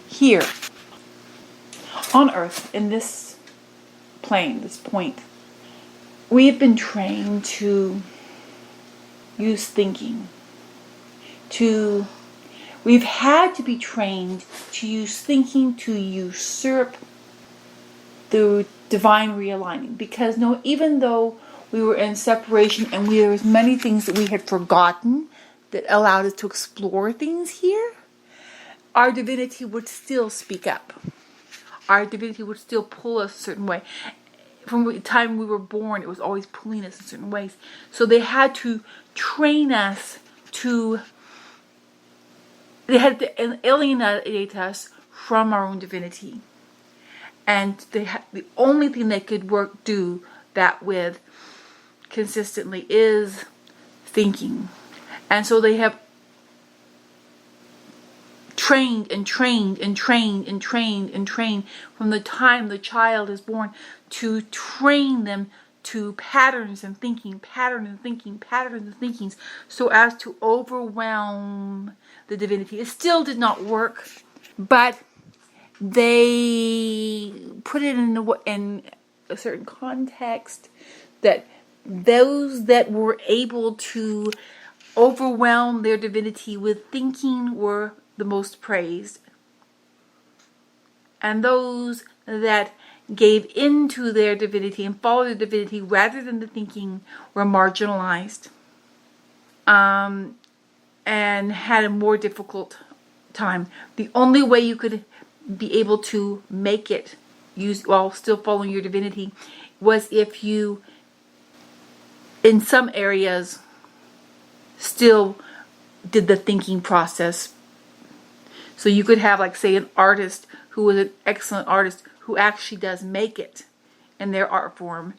here on Earth, in this plane, this point, we've been trained to use thinking. We've had to be trained to use thinking to usurp the divine realigning. Because even though we were in separation and there was many things that we had forgotten that allowed us to explore things here, our divinity would still speak up. Our divinity would still pull us a certain way. From the time we were born, it was always pulling us in certain ways. So they had to train us they had to alienate us from our own divinity. And the only thing they could do that with consistently is thinking. And so they have trained from the time the child is born to train them to patterns and thinking, so as to overwhelm the divinity. It still did not work, but they put it in a certain context that those that were able to overwhelm their divinity with thinking were the most praised. And those that gave into their divinity and followed their divinity rather than the thinking were marginalized, and had a more difficult time. The only way you could be able to make it while still following your divinity was if you, in some areas, still did the thinking process. So you could have, like, say, an artist who was an excellent artist who actually does make it in their art form.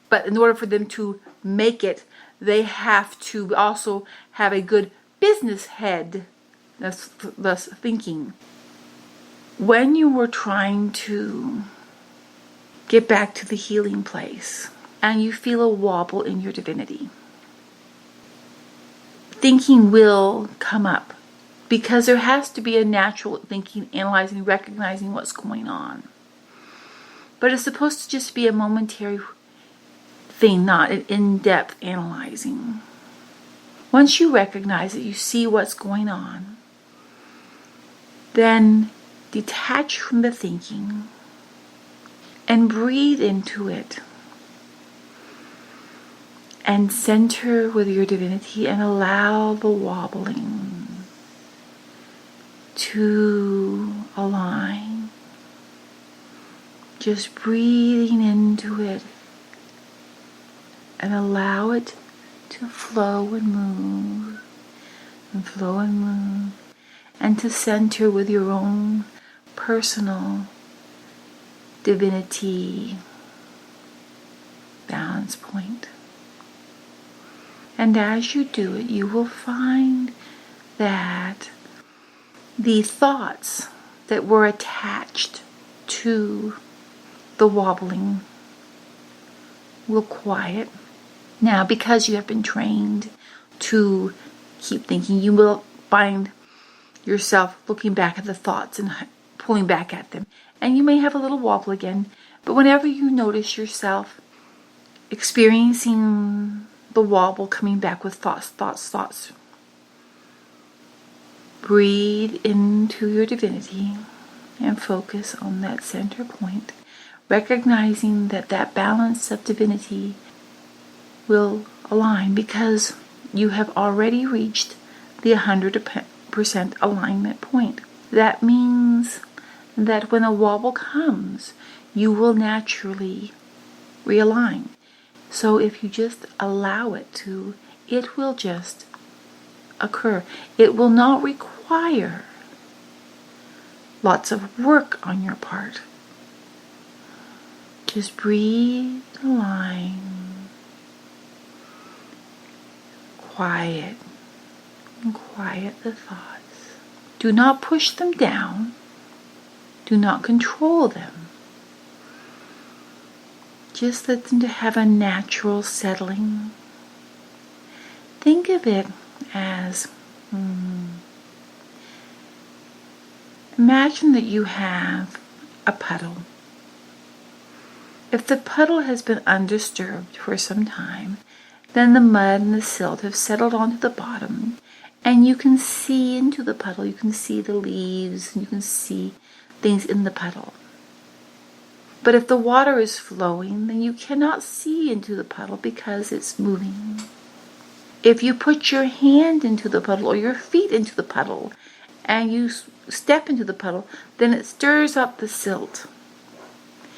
But in order for them to make it, they have to also have a good business head, thus thinking. When you were trying to get back to the healing place and you feel a wobble in your divinity, thinking will come up. Because there has to be a natural thinking, analyzing, recognizing what's going on. But it's supposed to just be a momentary thing, not an in-depth analyzing. Once you recognize it, you see what's going on, then detach from the thinking and breathe into it. And center with your divinity and allow the wobbling to align. Just breathing into it and allow it to flow and move and flow and move, and to center with your own personal divinity balance point. And as you do it, you will find that the thoughts that were attached to the wobbling will quiet. Now, because you have been trained to keep thinking, you will find yourself looking back at the thoughts and pulling back at them. And you may have a little wobble again, but whenever you notice yourself experiencing the wobble coming back with thoughts, breathe into your divinity and focus on that center point, recognizing that that balance of divinity will align because you have already reached the 100% alignment point. That means that when a wobble comes, you will naturally realign. So if you just allow it to, it will just occur. It will not require lots of work on your part. Just breathe, align, quiet, and quiet the thoughts. Do not push them down. Do not control them. Just let them to have a natural settling. Think of it as Imagine that you have a puddle. If the puddle has been undisturbed for some time, then the mud and the silt have settled onto the bottom, and you can see into the puddle. You can see the leaves, and you can see things in the puddle. But if the water is flowing, then you cannot see into the puddle because it's moving. If you put your hand into the puddle or your feet into the puddle and you step into the puddle, then it stirs up the silt.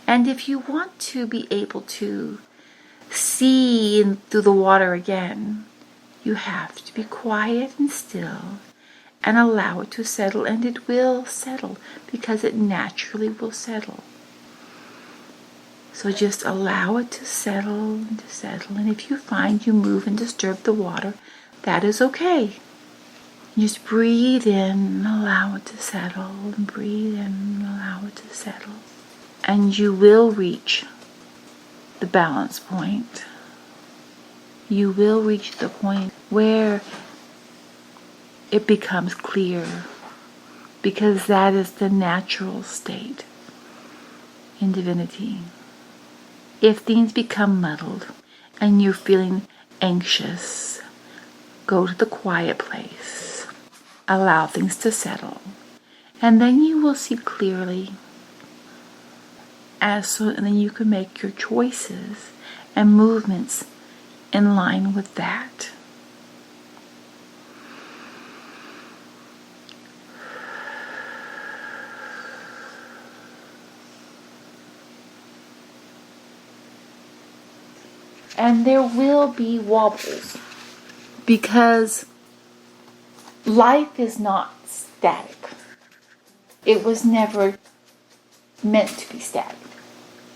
And if you want to be able to see through the water again, you have to be quiet and still and allow it to settle, and it will settle because it naturally will settle. So just allow it to settle and to settle. And if you find you move and disturb the water, that is okay. Just breathe in and allow it to settle, and breathe in and allow it to settle. And you will reach the balance point. You will reach the point where it becomes clear, because that is the natural state in divinity. If things become muddled and you're feeling anxious, go to the quiet place. Allow things to settle. And then you will see clearly. And then you can make your choices and movements in line with that. And there will be wobbles, because life is not static. It was never meant to be static.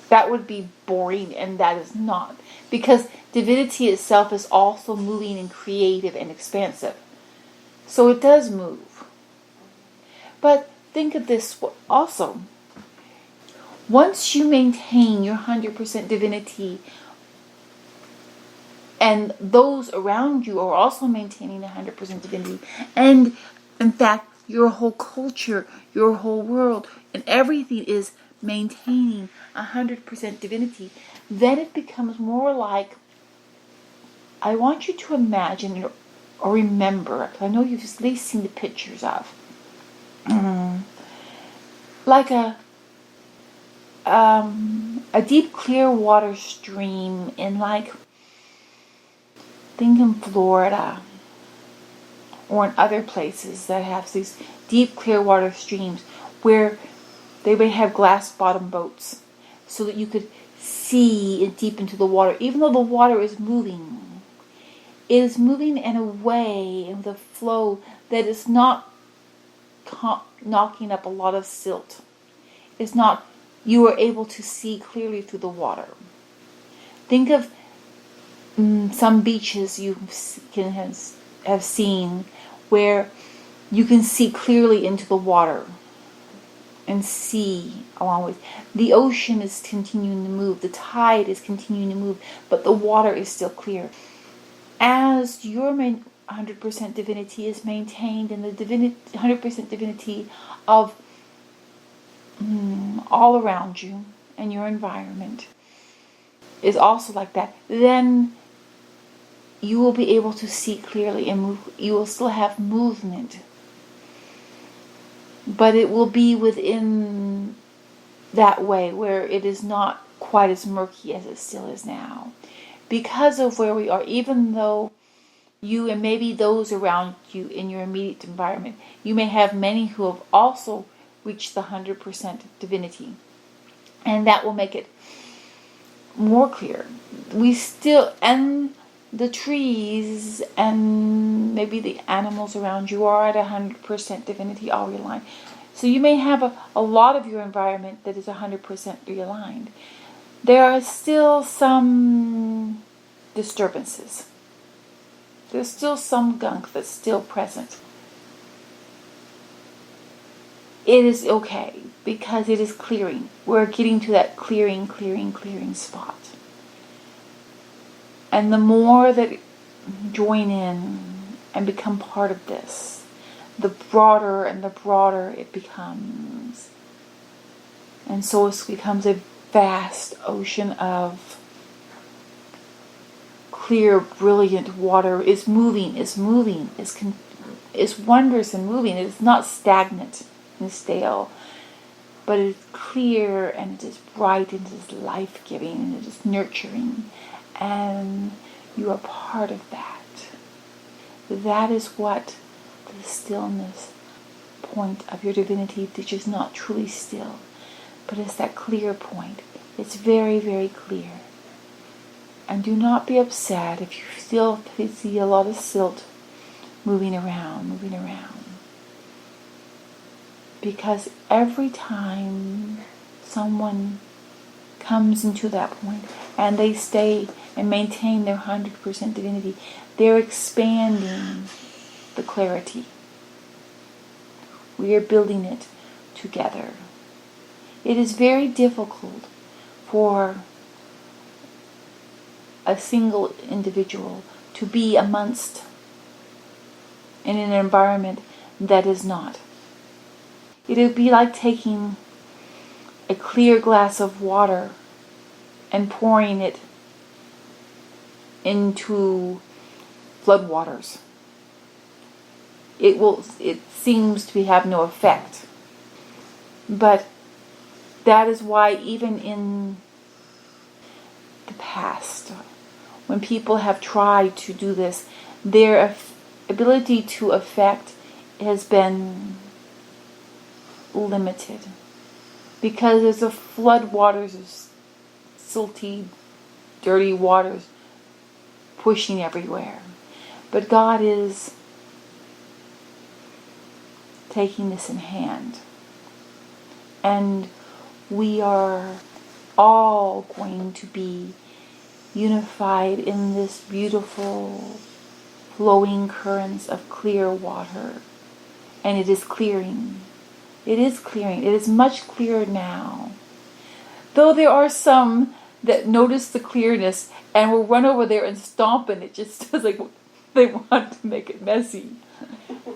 That would be boring, and that is not. Because divinity itself is also moving and creative and expansive. So it does move. But think of this also. Once you maintain your 100% divinity, and those around you are also maintaining 100% divinity, and in fact, your whole culture, your whole world, and everything is maintaining 100% divinity, then it becomes more like, I want you to imagine or remember, I know you've at least seen the pictures of, like a deep clear water stream in, like, think in Florida or in other places that have these deep clear water streams where they may have glass bottom boats so that you could see deep into the water. Even though the water is moving, it is moving in a way, in the flow, that is not knocking up a lot of silt. It's not, you are able to see clearly through the water. Think of some beaches you can have seen where you can see clearly into the water and see along with. The ocean is continuing to move, the tide is continuing to move, but the water is still clear. As your 100% divinity is maintained, and the 100% divinity of all around you and your environment is also like that, then you will be able to see clearly and move. You will still have movement, but it will be within that way where it is not quite as murky as it still is now, because of where we are. Even though you and maybe those around you in your immediate environment, you may have many who have also reached the 100% divinity, and that will make it more clear. We still, and the trees and maybe the animals around you are at 100% divinity all realigned. So you may have a lot of your environment that is 100% realigned. There are still some disturbances. There's still some gunk that's still present. It is okay, because it is clearing. We're getting to that clearing spot. And the more that join in and become part of this, the broader and the broader it becomes. And so it becomes a vast ocean of clear, brilliant water. Is moving, is wondrous and moving. It is not stagnant and stale, but it is clear and it is bright and it is life-giving and it is nurturing. And you are part of that. That is what the stillness point of your divinity, which is not truly still, but it's that clear point. It's very, very clear. And do not be upset if you still see a lot of silt moving around. Because every time someone comes into that point and they stay and maintain their 100% divinity, they're expanding the clarity. We are building it together. It is very difficult for a single individual to be amongst in an environment that is not. It would be like taking a clear glass of water and pouring it into floodwaters. It seems to have no effect. But that is why even in the past, when people have tried to do this, their ability to affect has been limited. Because there's a floodwaters of silty, dirty waters pushing everywhere. But God is taking this in hand. And we are all going to be unified in this beautiful flowing currents of clear water. And it is clearing. It is clearing. It is much clearer now. Though there are some that notice the clearness and will run over there and stomp in it just as like they want to make it messy.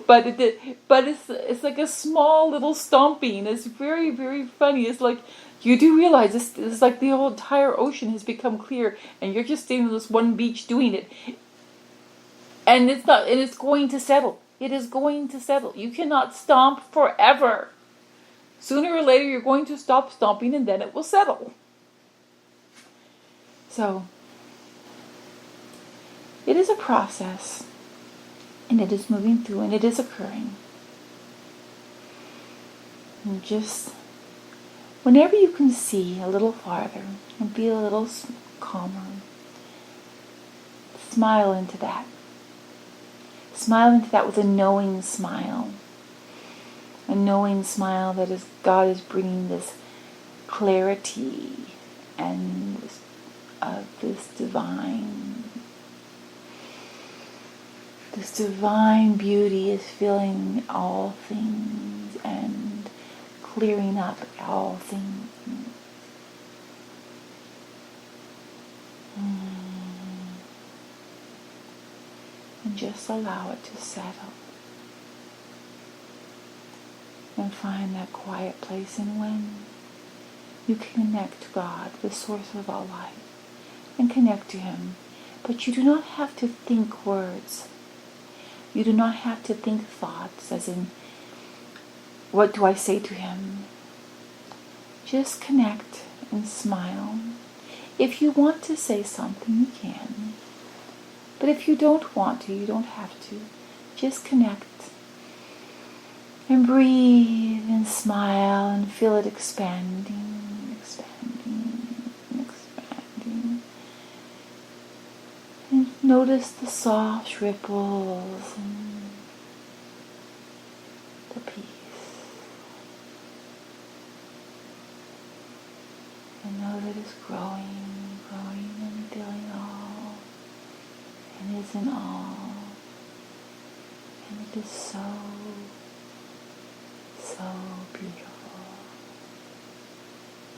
But it's like a small little stomping. It's very, very funny. It's like you do realize it's like the whole entire ocean has become clear and you're just standing on this one beach doing it. And it's going to settle. It is going to settle. You cannot stomp forever. Sooner or later you're going to stop stomping and then it will settle. So, it is a process. And it is moving through and it is occurring. And just whenever you can see a little farther and be a little calmer, smile into that. Smile into that with a knowing smile. A knowing smile that is God is bringing this clarity and this divine beauty is filling all things and clearing up all things. And just allow it to settle. And find that quiet place. And when you connect to God, the source of all life, and connect to Him, but you do not have to think words. You do not have to think thoughts, as in, what do I say to Him? Just connect and smile. If you want to say something, you can. But if you don't want to, you don't have to. Just connect. And breathe and smile and feel it expanding, expanding, expanding. And notice the soft ripples and the peace. And know that it's growing, growing and filling all. And is in all. And it is so beautiful.